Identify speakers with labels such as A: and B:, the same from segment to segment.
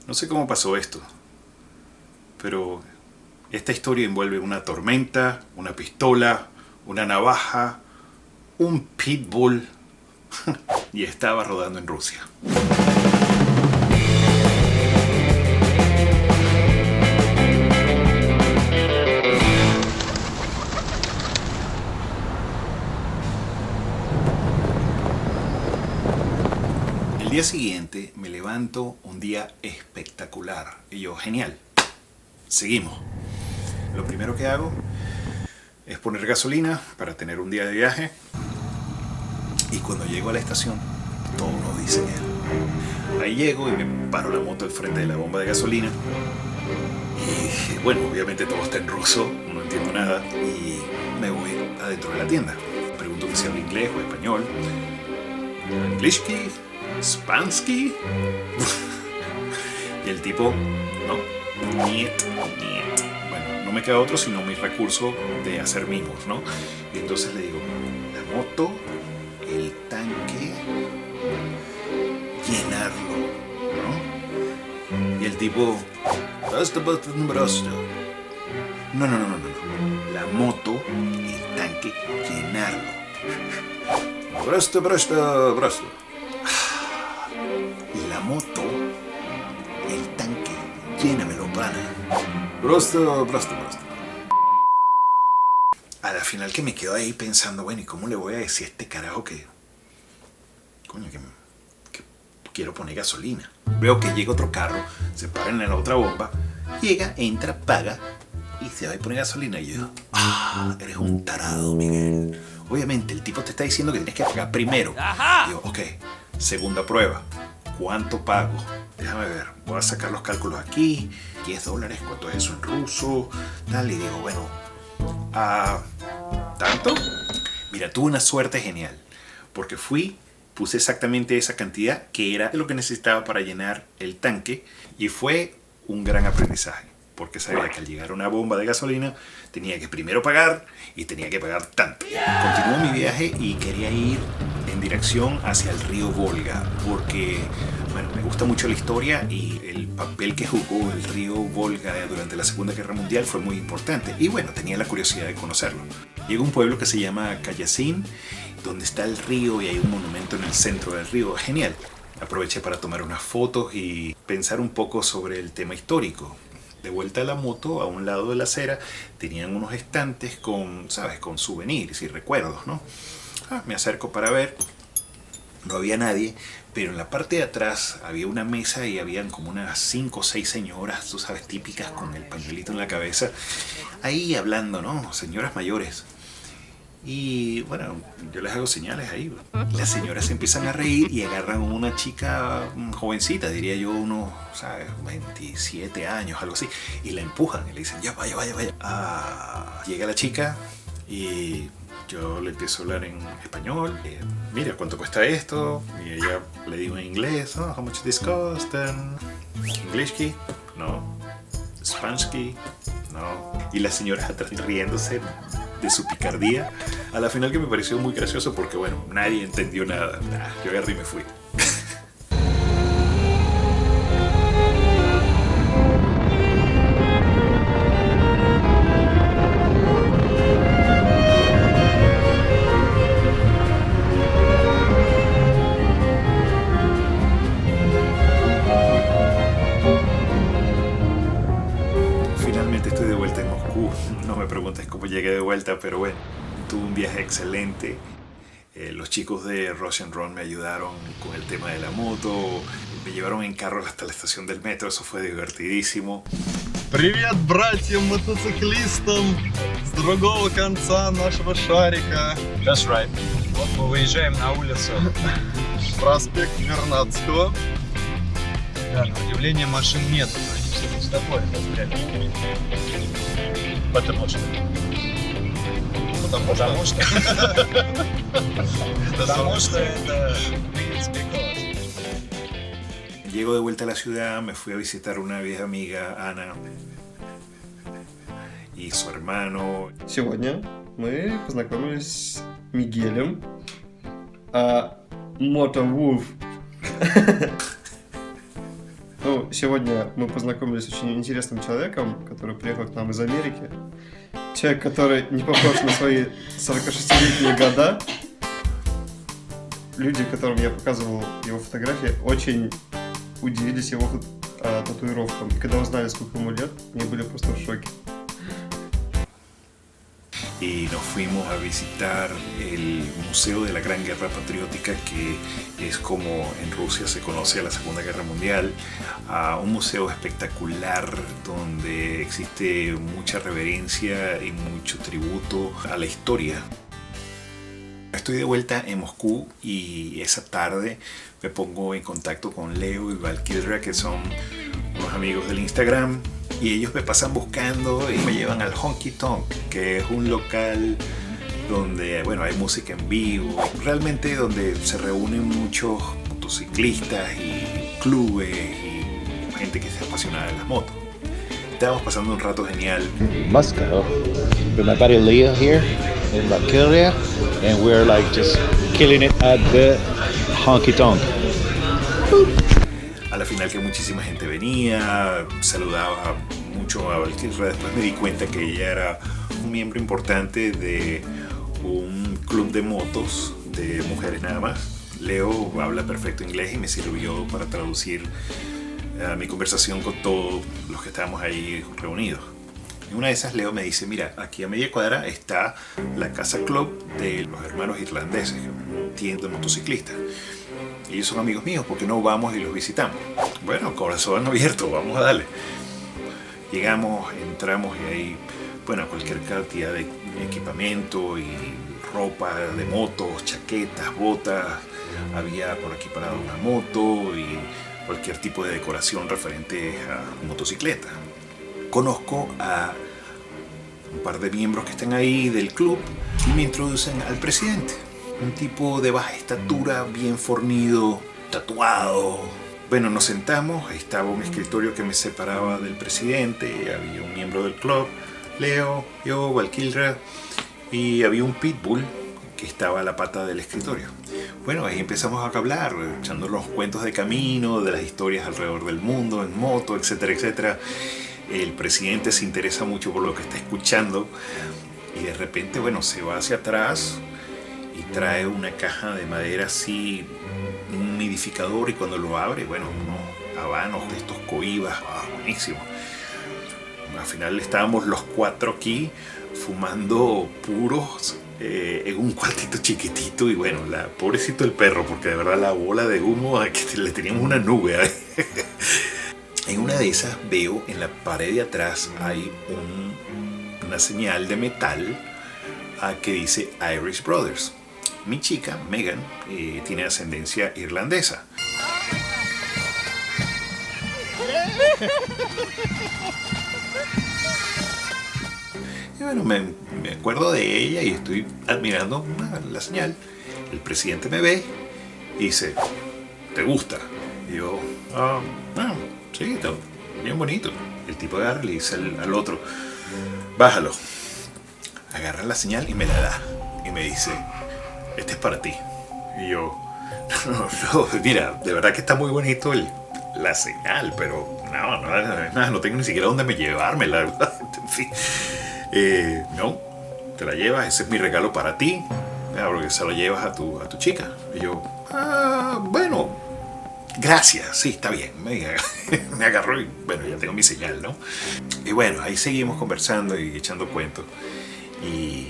A: No sé cómo pasó esto, pero esta historia envuelve una tormenta, una pistola, una navaja, un pitbull y estaba rodando en Rusia. El día siguiente me levanto un día espectacular y yo, genial, seguimos. Lo primero que hago es poner gasolina para tener un día de viaje y cuando llego a la estación todo lo dice él. Ahí llego y me paro la moto al frente de la bomba de gasolina y bueno, obviamente todo está en ruso, no entiendo nada y me voy adentro de la tienda. Pregunto que si habla inglés o español. ¿Anglishki? ¿Spansky? Y el tipo, no, niet. Bueno, no me queda otro sino mi recurso de hacer mimos, ¿no? Y entonces le digo, la moto, el tanque, llenarlo, ¿no? Y el tipo, no, la moto, el tanque, llenarlo. Brasto. La moto, el tanque, llénamelo, pana. Brasto. A la final que me quedo ahí pensando, bueno, ¿y cómo le voy a decir a este carajo que quiero poner gasolina? Veo que llega otro carro, se para en la otra bomba, llega, entra, paga y se va a poner gasolina. Y yo, eres un tarado, Miguel. Obviamente el tipo te está diciendo que tienes que pagar primero. Y yo, ok, segunda prueba. ¿Cuánto pago? Déjame ver, voy a sacar los cálculos aquí. $10, ¿cuánto es eso en ruso? Tal, y digo, bueno, ¿tanto? Mira, tuve una suerte genial, porque puse exactamente esa cantidad que era lo que necesitaba para llenar el tanque y fue un gran aprendizaje, porque sabía que al llegar a una bomba de gasolina tenía que primero pagar y tenía que pagar tanto. Continué mi viaje y quería ir en dirección hacia el río Volga, porque bueno, me gusta mucho la historia y el papel que jugó el río Volga durante la Segunda Guerra Mundial fue muy importante y bueno, tenía la curiosidad de conocerlo. Llego a un pueblo que se llama Kayasin, donde está el río y hay un monumento en el centro del río. Genial. Aproveché para tomar unas fotos y pensar un poco sobre el tema histórico. De vuelta a la moto, a un lado de la acera, tenían unos estantes con, ¿sabes?, con souvenirs y recuerdos, ¿no? Me acerco para ver, no había nadie, pero en la parte de atrás había una mesa y habían como unas 5 o 6 señoras, tú sabes, típicas con el pañuelito en la cabeza, ahí hablando, ¿no? Señoras mayores. Y bueno, yo les hago señales ahí. Las señoras se empiezan a reír y agarran a una chica jovencita, diría yo, unos, ¿sabes?, 27 años, algo así, y la empujan y le dicen, ya vaya. Llega la chica y yo le empiezo a hablar en español. Mira, ¿cuánto cuesta esto? Y ella le digo en inglés, how much this cost? Englishki, no. Spansky, no. Y las señoras atrás riéndose de su picardía, a la final, que me pareció muy gracioso porque bueno, nadie entendió nada. Yo agarré y me fui. Finalmente estoy de vuelta en Moscú. No me preguntes cómo llegué de vuelta, pero bueno, tuve un viaje excelente. Los chicos de Russian Run me ayudaron con el tema de la moto, me llevaron en carro hasta la estación del metro, eso fue divertidísimo.
B: Привет, братьям мотоциклистам с другого конца нашего шарика.
C: That's right. Вот мы выезжаем на улицу.
B: Проспект Вернадского.
C: Да, на удивление машин нет, они все пустотой застряли. Потому что это it's because.
A: Llego de vuelta a la ciudad, me fui a visitar una vieja amiga, Ana, y su hermano.
B: Сегодня мы познакомились с Мигелем, Motovulf. Ну, Ну, сегодня мы познакомились с очень интересным человеком, который приехал к нам из Америки. Человек, который не похож на свои 46-летние года. Люди, которым я показывал его фотографии, очень удивились его татуировкам. И когда узнали, сколько ему lет, они были просто в шоке.
A: Y nos fuimos a visitar el Museo de la Gran Guerra Patriótica, que es como en Rusia se conoce a la Segunda Guerra Mundial, a un museo espectacular donde existe mucha reverencia y mucho tributo a la historia. Estoy de vuelta en Moscú y esa tarde me pongo en contacto con Leo y Valkyria, que son unos amigos del Instagram, y ellos me pasan buscando y me llevan al Honky Tonk, que es un local donde, bueno, hay música en vivo, realmente donde se reúnen muchos motociclistas y clubes y gente que se apasiona de las motos. Estábamos pasando un rato genial.
D: Moscow with my buddy Leo here in Valkyria, and we're like just killing it at the Honky Tonk.
A: A la final que muchísima gente venía, saludaba mucho a Valkyria. Después me di cuenta que ella era un miembro importante de un club de motos de mujeres nada más. Leo habla perfecto inglés y me sirvió para traducir mi conversación con todos los que estábamos ahí reunidos. En una de esas Leo me dice, mira, aquí a media cuadra está la casa club de los hermanos irlandeses, una tienda de motociclistas. Ellos son amigos míos, ¿por qué no vamos y los visitamos? Bueno, corazón abierto, vamos a darle. Llegamos, entramos y ahí, bueno, cualquier cantidad de equipamiento y ropa de motos, chaquetas, botas. Había por aquí parada una moto y cualquier tipo de decoración referente a motocicleta. Conozco a un par de miembros que están ahí del club y me introducen al presidente. Un tipo de baja estatura, bien fornido, tatuado. Bueno, nos sentamos, estaba un escritorio que me separaba del presidente, había un miembro del club, Leo, yo, Valkyria, y había un pitbull que estaba a la pata del escritorio. Bueno, ahí empezamos a hablar, echando los cuentos de camino, de las historias alrededor del mundo, en moto, etcétera, etcétera. El presidente se interesa mucho por lo que está escuchando y de repente, bueno, se va hacia atrás y trae una caja de madera así, un humidificador, y cuando lo abre, bueno, unos habanos de estos cohibas, buenísimo. Al final estábamos los cuatro aquí fumando puros en un cuartito chiquitito, y bueno, pobrecito el perro, porque de verdad la bola de humo, que le teníamos una nube. En una de esas veo en la pared de atrás hay una señal de metal que dice Irish Brothers. Mi chica, Megan, tiene ascendencia irlandesa. Y bueno, me acuerdo de ella y estoy admirando la señal. El presidente me ve y dice, ¿te gusta? Y yo, sí, está bien bonito. El tipo agarra y le dice al otro, bájalo. Agarra la señal y me la da. Y me dice, este es para ti. Y yo, no, mira, de verdad que está muy bonito la señal, pero no tengo ni siquiera dónde llevármela. En fin, no, te la llevas, ese es mi regalo para ti, porque se lo llevas a tu chica. Y yo, bueno, gracias, sí, está bien. Me agarró y bueno, ya tengo mi señal, ¿no? Y bueno, ahí seguimos conversando y echando cuentos. Y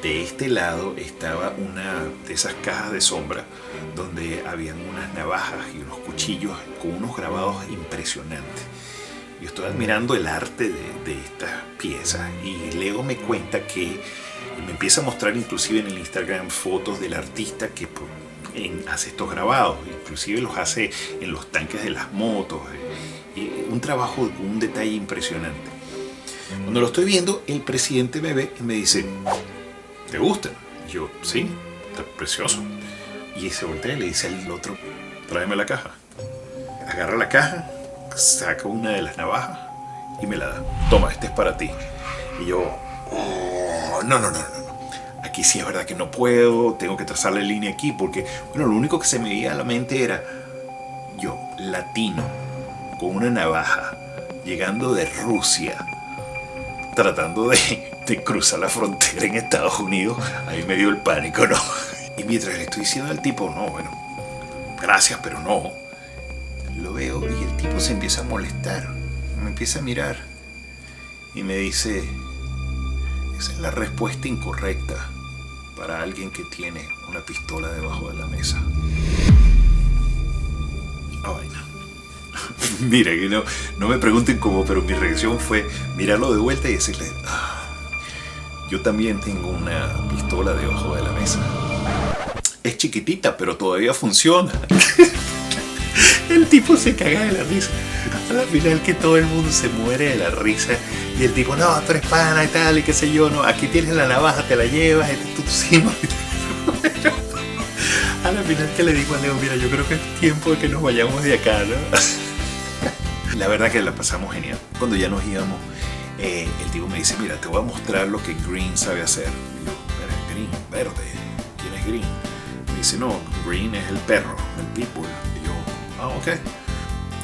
A: de este lado estaba una de esas cajas de sombra donde habían unas navajas y unos cuchillos con unos grabados impresionantes. Yo estoy admirando el arte de estas piezas y Leo me cuenta que me empieza a mostrar inclusive en el Instagram fotos del artista que hace estos grabados, inclusive los hace en los tanques de las motos. Un trabajo con un detalle impresionante. Cuando lo estoy viendo, el presidente me ve y me dice, ¿te gustan? Y yo, sí, está precioso. Y se voltea y le dice al otro, tráeme la caja. Agarra la caja, saca una de las navajas y me la da. Toma, este es para ti. Y yo, no. Aquí sí es verdad que no puedo, tengo que trazar la línea aquí, porque, bueno, lo único que se me veía a la mente era yo, latino, con una navaja, llegando de Rusia, tratando de cruzar la frontera en Estados Unidos, ahí me dio el pánico, ¿no? Y mientras le estoy diciendo al tipo, no, bueno, gracias, pero no, lo veo y el tipo se empieza a molestar, me empieza a mirar y me dice, esa es la respuesta incorrecta para alguien que tiene una pistola debajo de la mesa. Ay, no. Mira, que no me pregunten cómo, pero mi reacción fue mirarlo de vuelta y decirle, yo también tengo una pistola debajo de la mesa. Es chiquitita, pero todavía funciona. El tipo se caga de la risa. A la final que todo el mundo se muere de la risa. Y el tipo, no, tú eres pana y tal, y qué sé yo, no, aquí tienes la navaja, te la llevas, tú encima. A la final que le digo a Leo, mira, yo creo que es tiempo de que nos vayamos de acá, ¿no? La verdad que la pasamos genial. Cuando ya nos íbamos, el tipo me dice, mira, te voy a mostrar lo que Green sabe hacer. Y yo, Green, verde, ¿quién es Green? Me dice, no, Green es el perro, el pitbull. Y yo, ok.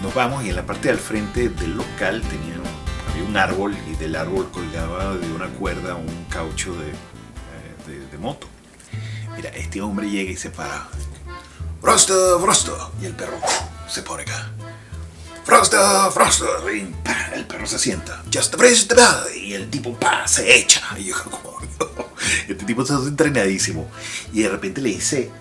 A: Nos vamos y en la parte del frente del local había un árbol y del árbol colgaba de una cuerda un caucho de moto. Mira, este hombre llega y se para. ¡Frosto, Frosto! Y el perro se pone acá. ¡Frosto, Frosto! Y el perro se sienta. ¡Just a breeze the bell! Y el tipo se echa. Y yo como, no. Este tipo está entrenadísimo. Y de repente le dice,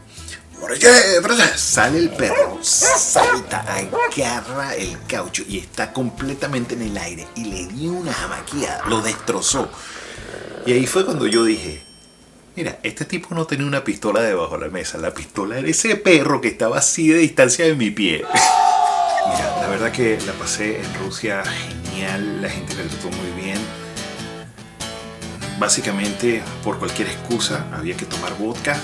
A: sale el perro, salta, agarra el caucho y está completamente en el aire y le dio una jamaqueada, lo destrozó. Y ahí fue cuando yo dije, mira, este tipo no tenía una pistola debajo de la mesa, la pistola era ese perro que estaba así de distancia de mi pie. Mira, la verdad que la pasé en Rusia genial, la gente me trató muy bien. Básicamente, por cualquier excusa, había que tomar vodka.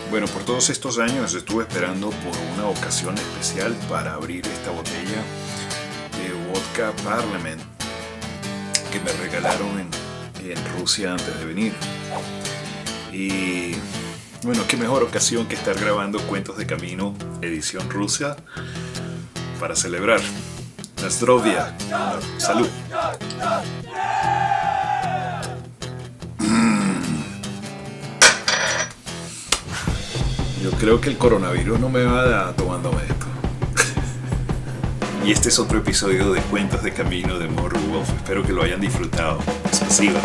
A: Bueno, por todos estos años estuve esperando por una ocasión especial para abrir esta botella de vodka Parliament que me regalaron en Rusia antes de venir. Y bueno, qué mejor ocasión que estar grabando Cuentos de Camino, edición Rusia, para celebrar. Na zdrowie. Salud. Yo creo que el coronavirus no me va a dar tomándome esto. Y este es otro episodio de Cuentos de Camino de Morro Wolf. Espero que lo hayan disfrutado. Спасибо.